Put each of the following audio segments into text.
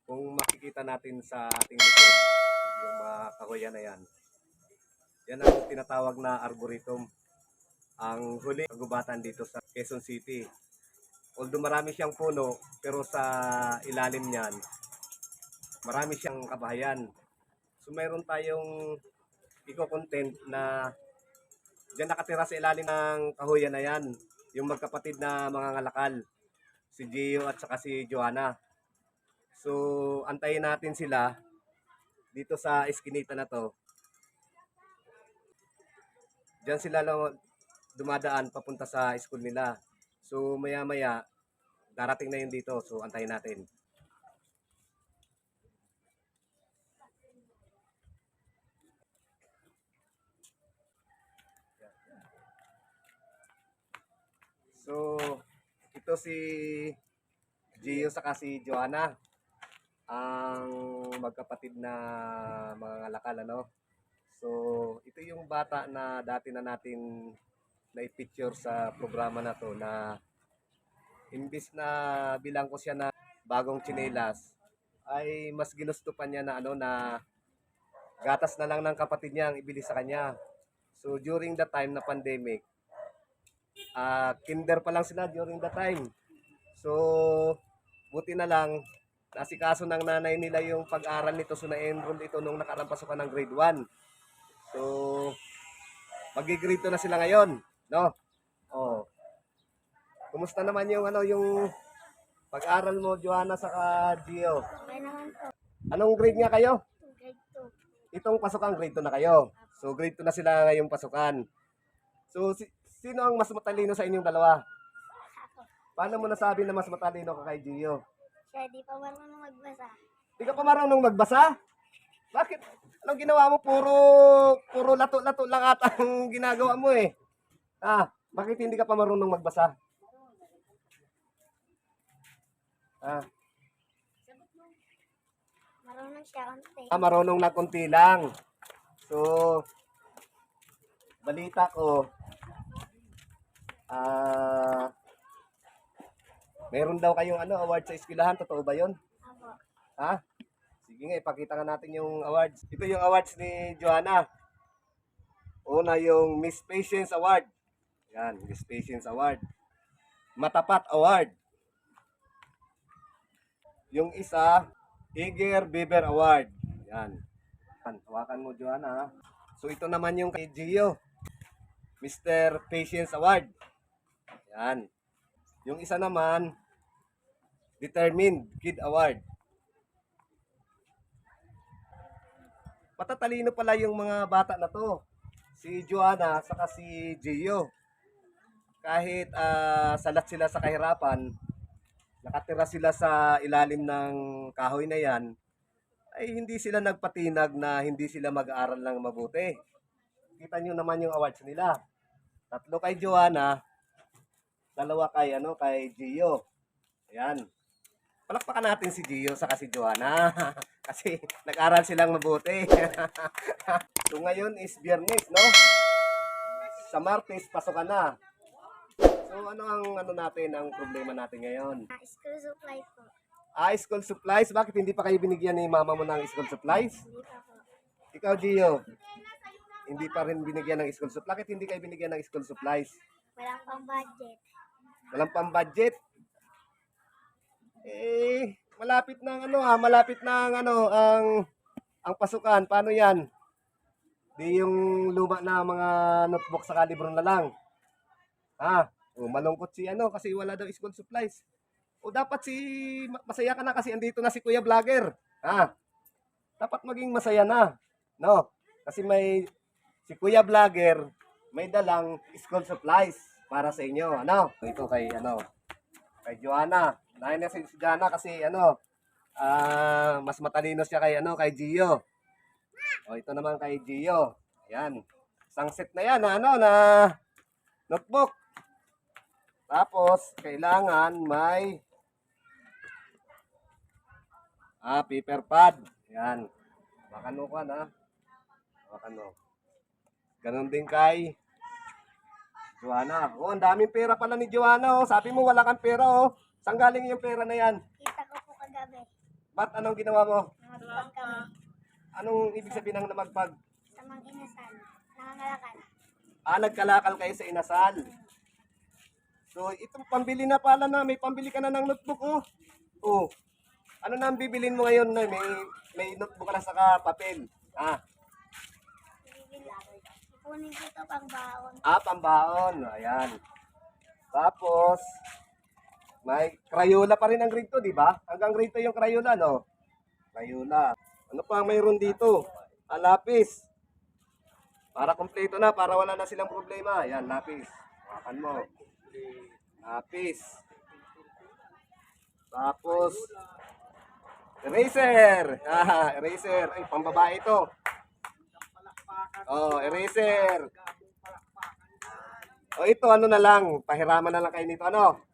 Kung makikita natin sa ating likod, yung mga kahoyan na yan, yan ang tinatawag na arboretum. Ang huli kagubatan dito sa Quezon City. Although marami siyang puno, pero sa ilalim niyan, marami siyang kabahayan. So mayroon tayong eco-content na diyan nakatira sa ilalim ng kahoyan na yan, yung magkapatid na mga ngalakal, si Gio at saka si Joanna. So antayin natin sila dito sa eskinita na to. Diyan sila lang dumadaan papunta sa school nila. So maya-maya darating na yun dito. So antayin natin. So ito si Gio saka si Joanna, ang magkapatid na mga ngalakal, ano. So ito yung bata na dati na natin na-picture sa programa na to, na imbis na bilang ko siya na bagong tsinelas, ay mas ginusto pa niya na ano, na gatas na lang ng kapatid niya ang ibili sa kanya. So during the time na pandemic, kinder pa lang sila during the time. So buti na lang nasikaso ng nanay nila yung pag-aral nito, so na-enroll ito nung nakaraang pasukan ng grade 1. So magi-grade 2 na sila ngayon, no? Oh. Kumusta naman yung ano, yung pag-aral mo, Joanna saka Gio? Okay naman po. Anong grade nga kayo? Grade 2. Itong pasukan grade 2 na kayo. So grade 2 na sila ngayong pasukan. So sino ang mas matalino sa inyong dalawa? Ako. Paano mo nasabi na mas matalino ka kay Gio? Siya di pa marunong magbasa. Di ka pa marunong magbasa? Bakit? Anong ginawa mo? Puro lato-lato lang ata ang ginagawa mo eh. Bakit hindi ka pa marunong magbasa? Marunong siya konti. Marunong na konti lang. So, balita ko, meron daw kayong ano, award sa eskwelahan. Totoo ba yun? Ako. Sige nga, ipakita nga natin yung awards. Ito yung awards ni Joanna. Una yung Miss Patience Award. Yan, Miss Patience Award. Matapat Award. Yung isa, Eager Beaver Award. Yan. Hawakan mo, Joanna. So ito naman yung kay Gio, Mr. Patience Award. Yan. Yung isa naman, Determined Kid Award. Matatalino pala yung mga bata na to. Si Joanna saka si Gio. Kahit salat sila sa kahirapan, nakatira sila sa ilalim ng kahoy na yan, ay hindi sila nagpatinag na hindi sila mag-aaral ng mabuti. Kita nyo naman yung awards nila. 3 kay Joanna, 2 kay Gio. Ayan. Palakpakan natin si Gio sa si Joanna. Kasi nag-aral silang mabuti. So ngayon is Biyernes, no? Sa Martes, pasukan na. So ano ang natin, ang problema natin ngayon? School supply po. School supplies. Bakit hindi pa kayo binigyan ni mama mo ng school supplies? Hindi pa po. Ikaw, Gio, hindi pa rin binigyan ng school supplies. Bakit hindi kayo binigyan ng school supplies? Walang pang budget. Walang pang-budget. Malapit ng ang pasukan. Paano 'yan? Di yung luma na mga notebook sa libro na lang. Malungkot si kasi wala daw school supplies. O dapat masaya ka na kasi andito na si Kuya Vlogger. Dapat maging masaya na, no? Kasi si Kuya Vlogger may dalang school supplies para sa inyo, ano? Ito kay Joanna. Nahin na si Joanna kasi mas matalino siya kay Gio. Ito naman kay Gio. Ayan. Isang set na yan na notebook. Tapos kailangan may paper pad. Ayan. Hawakan mo ka na. Hawakan mo. Ganon din kay Joanna. Ang daming pera pala ni Joanna. Sabi mo wala kang pera. Saan galing yung pera na yan? Kita ko po kagabi. Ba't anong ginawa mo? Namagpag kami. Anong ibig sabihin ng namagpag? Sa mga inasal. Nangangalakal. Nagkalakal kayo sa inasal. So, itong pambili na pala na, may pambili ka na ng notebook, oh. Oh. Ano na ang bibilin mo ngayon na may notebook ka na saka papel? Ipunin ko ito pang baon. Pambaon. Ayan. Tapos, may Crayola pa rin ang grade 2, di ba? Hanggang grade 2 yung Crayola, no? Crayola. Ano pa ang mayroon dito? Lapis. Para kompleto na, para wala na silang problema. Ayan, lapis. Hawakan mo. Lapis. Tapos, eraser. Eraser. Ay, pambabae ito. Oh, eraser. O ito, ano na lang. Pahiraman na lang kayo nito, ano?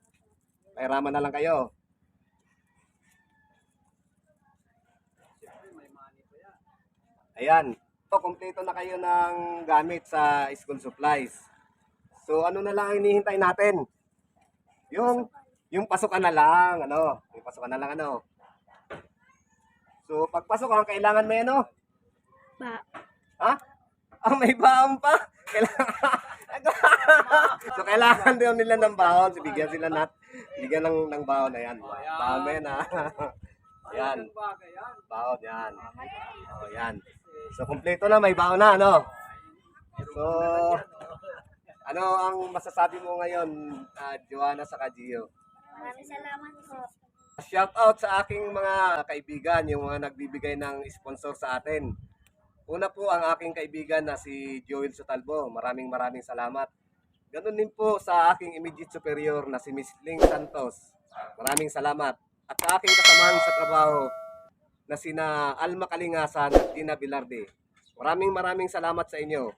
Pahiraman na lang kayo. Ayan. So, kompleto na kayo ng gamit sa school supplies. So, ano na lang ang hinihintay natin? Yung pasukan na lang, ano? Yung pasukan na lang, ano? So, pagpasok ang kailangan may ano? Ba. Ha? May baon pa? So, kailangan din nila ng baon. So, bigyan sila bigyan ng baon. Ayan. Baon mo yan, ha? Ayan. Baon, yan. O, yan. So, kumpleto na. May baon na, ano? So, ano ang masasabi mo ngayon, Joanna sa Gio? Maraming salamat po. Shout out sa aking mga kaibigan, yung mga nagbibigay ng sponsor sa atin. Una po ang aking kaibigan na si Joel Sotalbo. Maraming salamat. Ganun din po sa aking immediate superior na si Miss Ling Santos. Maraming salamat. At sa aking kasamahan sa trabaho na sina Alma Kalingasan at Tina Bilarde. Maraming salamat sa inyo.